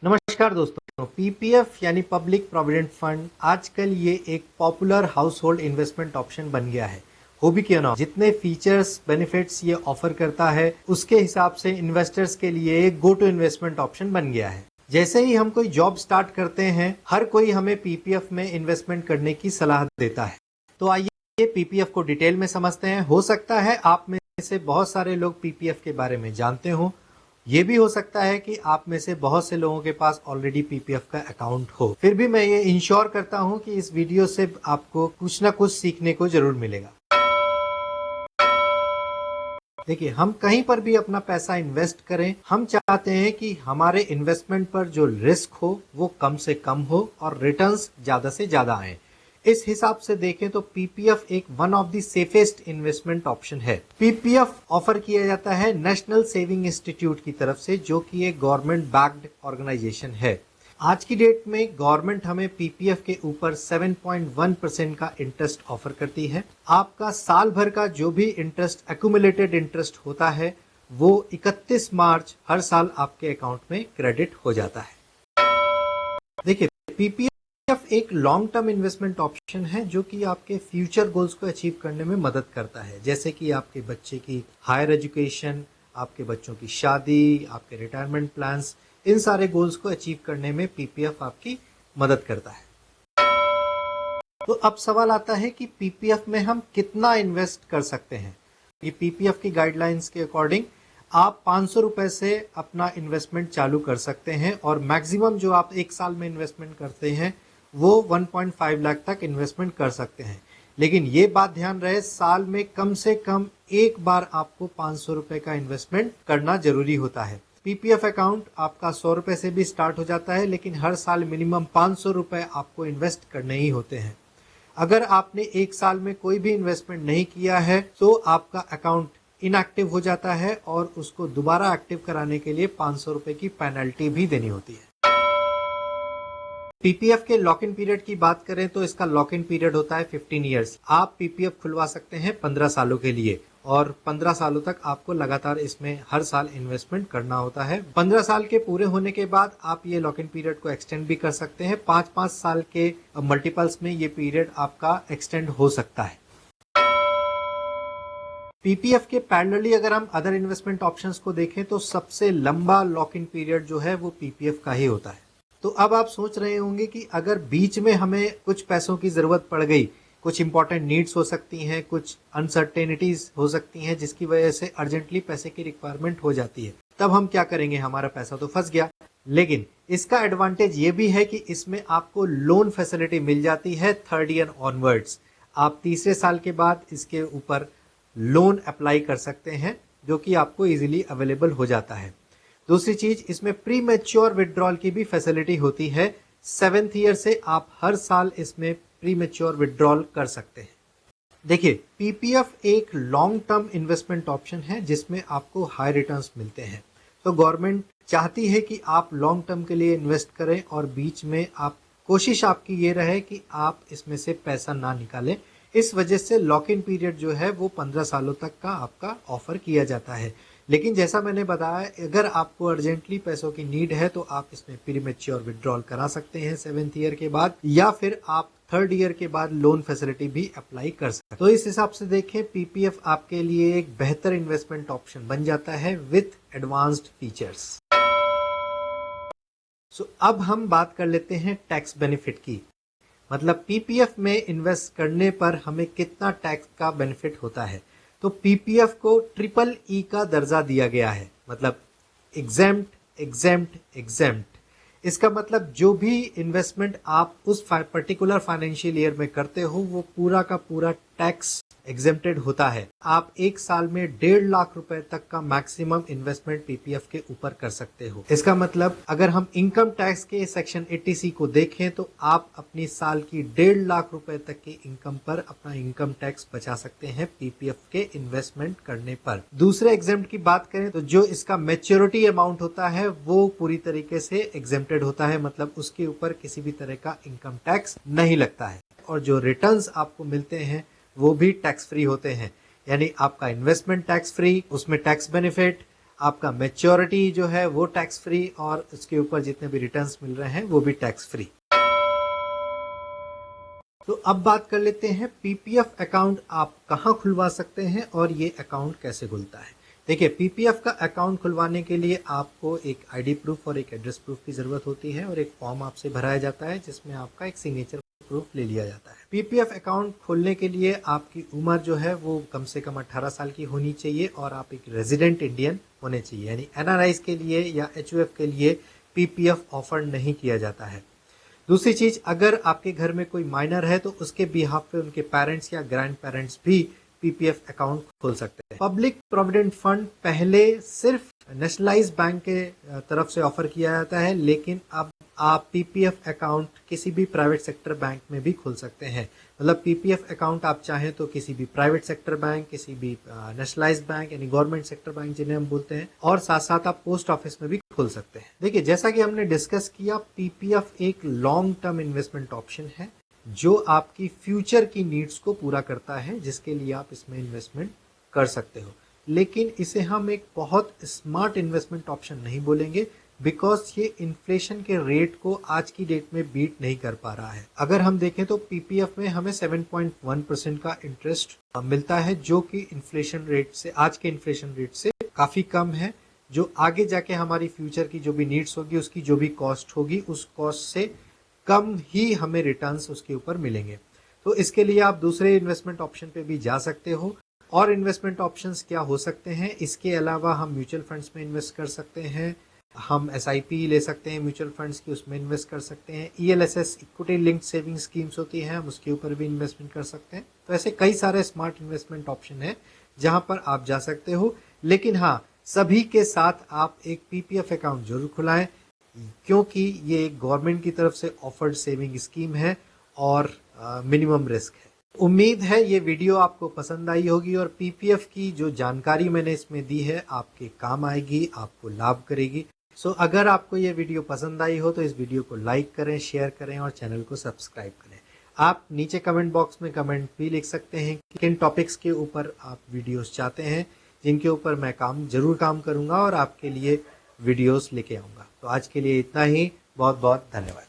नमस्कार दोस्तों। पीपीएफ यानी पब्लिक प्रोविडेंट फंड आजकल ये एक popular house hold investment option बन गया है। हो भी क्यों ना, जितने फीचर्स बेनिफिट्स ये ऑफर करता है उसके हिसाब से इन्वेस्टर्स के लिए एक गो टू इन्वेस्टमेंट ऑप्शन बन गया है। जैसे ही हम कोई जॉब स्टार्ट करते हैं, हर कोई हमें पीपीएफ में इन्वेस्टमेंट करने की सलाह देता है। तो आइए पीपीएफ को डिटेल में समझते हैं। हो सकता है आप में से बहुत सारे लोग पीपीएफ के बारे में जानते हो। ये भी हो सकता है कि आप में से बहुत से लोगों के पास ऑलरेडी पीपीएफ का अकाउंट हो। फिर भी मैं ये इंश्योर करता हूं कि इस वीडियो से आपको कुछ ना कुछ सीखने को जरूर मिलेगा। देखिए, हम कहीं पर भी अपना पैसा इन्वेस्ट करें, हम चाहते हैं कि हमारे इन्वेस्टमेंट पर जो रिस्क हो वो कम से कम हो और रिटर्न्स ज्यादा से ज्यादा आए। इस हिसाब से देखें तो पीपीएफ एक one of the safest investment option है। पीपीएफ ऑफर किया जाता है नेशनल सेविंग इंस्टीट्यूट की तरफ से, जो कि एक गवर्नमेंट बैक्ड ऑर्गेनाइजेशन है। आज की डेट में गवर्नमेंट हमें पीपीएफ के ऊपर 7.1% का इंटरेस्ट ऑफर करती है। आपका साल भर का जो भी इंटरेस्ट एक्यूमुलेटेड इंटरेस्ट होता है वो 31 मार्च हर साल आपके अकाउंट में क्रेडिट हो जाता है। देखिए, पीपीएफ एक लॉन्ग टर्म इन्वेस्टमेंट ऑप्शन है जो कि आपके फ्यूचर गोल्स को अचीव करने में मदद करता है, जैसे कि आपके बच्चे की हायर एजुकेशन, आपके बच्चों की शादी, आपके रिटायरमेंट प्लान्स, इन सारे गोल्स को अचीव करने में पीपीएफ आपकी मदद करता है। तो अब सवाल आता है कि पीपीएफ में हम कितना इन्वेस्ट कर सकते हैं। ये पीपीएफ की गाइडलाइंस के अकॉर्डिंग आप 500 रुपए से अपना इन्वेस्टमेंट चालू कर सकते हैं और मैक्सिमम जो आप एक साल में इन्वेस्टमेंट करते हैं वो 1.5 लाख तक इन्वेस्टमेंट कर सकते हैं। लेकिन ये बात ध्यान रहे, साल में कम से कम एक बार आपको 500 रुपए का इन्वेस्टमेंट करना जरूरी होता है। पीपीएफ अकाउंट आपका 100 रुपए से भी स्टार्ट हो जाता है, लेकिन हर साल मिनिमम 500 रुपए आपको इन्वेस्ट करने ही होते हैं। अगर आपने एक साल में कोई भी इन्वेस्टमेंट नहीं किया है तो आपका अकाउंट इनएक्टिव हो जाता है और उसको दोबारा एक्टिव कराने के लिए 500 रुपए की पेनल्टी भी देनी होती है। पीपीएफ के लॉक इन पीरियड की बात करें तो इसका लॉक इन पीरियड होता है 15 इयर्स। आप पीपीएफ खुलवा सकते हैं 15 सालों के लिए और 15 सालों तक आपको लगातार इसमें हर साल इन्वेस्टमेंट करना होता है। 15 साल के पूरे होने के बाद आप ये लॉक इन पीरियड को एक्सटेंड भी कर सकते हैं। 5-5 साल के मल्टीपल्स में ये पीरियड आपका एक्सटेंड हो सकता है। पीपीएफ के पैरेलली अगर हम अदर इन्वेस्टमेंट ऑप्शंस को देखें तो सबसे लंबा लॉक इन पीरियड जो है वो पीपीएफ का ही होता है। तो अब आप सोच रहे होंगे कि अगर बीच में हमें कुछ पैसों की जरूरत पड़ गई, कुछ इंपॉर्टेंट नीड्स हो सकती हैं, कुछ अनसर्टेनिटीज हो सकती हैं जिसकी वजह से अर्जेंटली पैसे की रिक्वायरमेंट हो जाती है, तब हम क्या करेंगे? हमारा पैसा तो फंस गया। लेकिन इसका एडवांटेज ये भी है कि इसमें आपको लोन फैसिलिटी मिल जाती है 3rd ईयर ऑनवर्ड्स। आप तीसरे साल के बाद इसके ऊपर लोन अप्लाई कर सकते हैं जो कि आपको इजीली अवेलेबल हो जाता है। दूसरी चीज, इसमें प्री मैच्योर विड्रॉल की भी फैसिलिटी होती है। 7th ईयर से आप हर साल इसमें प्री मैच्योर विड्रॉल कर सकते हैं। देखिए, पीपीएफ एक लॉन्ग टर्म इन्वेस्टमेंट ऑप्शन है जिसमें आपको हाई रिटर्न्स मिलते हैं। तो गवर्नमेंट चाहती है कि आप लॉन्ग टर्म के लिए इन्वेस्ट करें और बीच में आप कोशिश आपकी ये रहे कि आप इसमें से पैसा ना निकालें। इस वजह से लॉक इन पीरियड जो है वो 15 सालों तक का आपका ऑफर किया जाता है। लेकिन जैसा मैंने बताया, अगर आपको अर्जेंटली पैसों की नीड है तो आप इसमें प्री मैच्योर विड्रॉल करा सकते हैं 7th ईयर के बाद, या फिर आप 3rd ईयर के बाद लोन फैसिलिटी भी अप्लाई कर सकते हैं। तो इस हिसाब से देखें, पीपीएफ आपके लिए एक बेहतर इन्वेस्टमेंट ऑप्शन बन जाता है विथ एडवांस्ड फीचर्स। अब हम बात कर लेते हैं टैक्स बेनिफिट की। मतलब पीपीएफ में इन्वेस्ट करने पर हमें कितना टैक्स का बेनिफिट होता है। तो पीपीएफ को ट्रिपल ई का दर्जा दिया गया है, मतलब एग्जेम्प्ट एग्जेम्प्ट एग्जेम्प्ट। इसका मतलब जो भी इन्वेस्टमेंट आप उस पर्टिकुलर फाइनेंशियल ईयर में करते हो वो पूरा का पूरा टैक्स एग्जेम्प्टेड होता है। आप एक साल में 1.5 लाख रुपए तक का मैक्सिमम इन्वेस्टमेंट पीपीएफ के ऊपर कर सकते हो। इसका मतलब अगर हम इनकम टैक्स के सेक्शन 80C को देखें तो आप अपनी साल की 1.5 लाख रुपए तक की इनकम पर अपना इनकम टैक्स बचा सकते हैं पीपीएफ के इन्वेस्टमेंट करने पर। दूसरे एग्जेम्प्ट की बात करें तो जो इसका मैच्योरिटी अमाउंट होता है वो पूरी तरीके से एग्जेम्प्टेड होता है, मतलब उसके ऊपर किसी भी तरह का इनकम टैक्स नहीं लगता है। और जो रिटर्न्स आपको मिलते हैं वो भी टैक्स फ्री होते हैं, यानी आपका इन्वेस्टमेंट टैक्स फ्री, उसमें टैक्स बेनिफिट, आपका मैच्योरिटी जो है वो टैक्स फ्री, और उसके ऊपर जितने भी रिटर्न्स मिल रहे हैं वो भी टैक्स फ्री। तो अब बात कर लेते हैं पीपीएफ अकाउंट आप कहां खुलवा सकते हैं और ये अकाउंट कैसे खुलता है। देखिए, पीपीएफ का अकाउंट खुलवाने के लिए आपको एक आईडी प्रूफ और एक एड्रेस प्रूफ की जरूरत होती है, और एक फॉर्म आपसे भराया जाता है जिसमें आपका एक सिग्नेचर प्रूफ ले लिया जाता है। पीपीएफ अकाउंट खोलने के लिए आपकी उम्र जो है वो कम से कम 18 साल की होनी चाहिए, और आप एक रेजिडेंट इंडियन होने चाहिए, यानी एनआरआईज के लिए या एचयूएफ के लिए पीपीएफ ऑफर नहीं किया जाता है। दूसरी चीज, अगर आपके घर में कोई माइनर है तो उसके बिहाफ पे उनके पेरेंट्स या ग्रैंड पेरेंट्स भी पीपीएफ अकाउंट खोल सकते हैं। पब्लिक प्रोविडेंट फंड पहले सिर्फ नेशनलाइज्ड बैंक के तरफ से ऑफर किया जाता है, लेकिन अब आप पीपीएफ अकाउंट किसी भी प्राइवेट सेक्टर बैंक में भी खोल सकते हैं। मतलब पीपीएफ अकाउंट आप चाहें तो किसी भी प्राइवेट सेक्टर बैंक, किसी भी नेशनलाइज्ड बैंक यानी गवर्नमेंट सेक्टर बैंक जिन्हें हम बोलते हैं, और साथ साथ आप पोस्ट ऑफिस में भी खोल सकते हैं। देखिए, जैसा कि हमने डिस्कस किया, पीपीएफ एक लॉन्ग टर्म इन्वेस्टमेंट ऑप्शन है जो आपकी फ्यूचर की नीड्स को पूरा करता है, जिसके लिए आप इसमें इन्वेस्टमेंट कर सकते हो। लेकिन इसे हम एक बहुत स्मार्ट इन्वेस्टमेंट ऑप्शन नहीं बोलेंगे, बिकॉज ये इन्फ्लेशन के रेट को आज की डेट में बीट नहीं कर पा रहा है। अगर हम देखें तो पीपीएफ में हमें 7.1% का इंटरेस्ट मिलता है, जो कि इन्फ्लेशन रेट से, आज के इन्फ्लेशन रेट से काफी कम है, जो आगे जाके हमारी फ्यूचर की जो भी नीड्स होगी, उसकी जो भी कॉस्ट होगी, उस कॉस्ट से कम ही हमें रिटर्न्स उसके ऊपर मिलेंगे। तो इसके लिए आप दूसरे इन्वेस्टमेंट ऑप्शन पे भी जा सकते हो। और इन्वेस्टमेंट ऑप्शंस क्या हो सकते हैं, इसके अलावा हम म्यूचुअल फंड्स में इन्वेस्ट कर सकते हैं, हम एसआईपी ले सकते हैं म्यूचुअल फंड्स की, उसमें इन्वेस्ट कर सकते हैं। ELSS equity linked saving schemes होती हैं, हम उसके ऊपर भी इन्वेस्टमेंट कर सकते हैं। तो ऐसे कई सारे स्मार्ट इन्वेस्टमेंट ऑप्शन है जहां पर आप जा सकते हो। लेकिन हाँ, सभी के साथ आप एक पीपीएफ अकाउंट जरूर खुलाएं, क्योंकि ये एक गवर्नमेंट की तरफ से ऑफर्ड सेविंग स्कीम है और मिनिमम रिस्क है। उम्मीद है ये वीडियो आपको पसंद आई होगी, और पीपीएफ की जो जानकारी मैंने इसमें दी है आपके काम आएगी, आपको लाभ करेगी। सो अगर आपको ये वीडियो पसंद आई हो तो इस वीडियो को लाइक करें, शेयर करें और चैनल को सब्सक्राइब करें। आप नीचे कमेंट बॉक्स में कमेंट भी लिख सकते हैं कि किन टॉपिक्स के ऊपर आप वीडियोस चाहते हैं, जिनके ऊपर मैं जरूर काम करूंगा और आपके लिए वीडियोस लेके आऊंगा। तो आज के लिए इतना ही। बहुत बहुत धन्यवाद।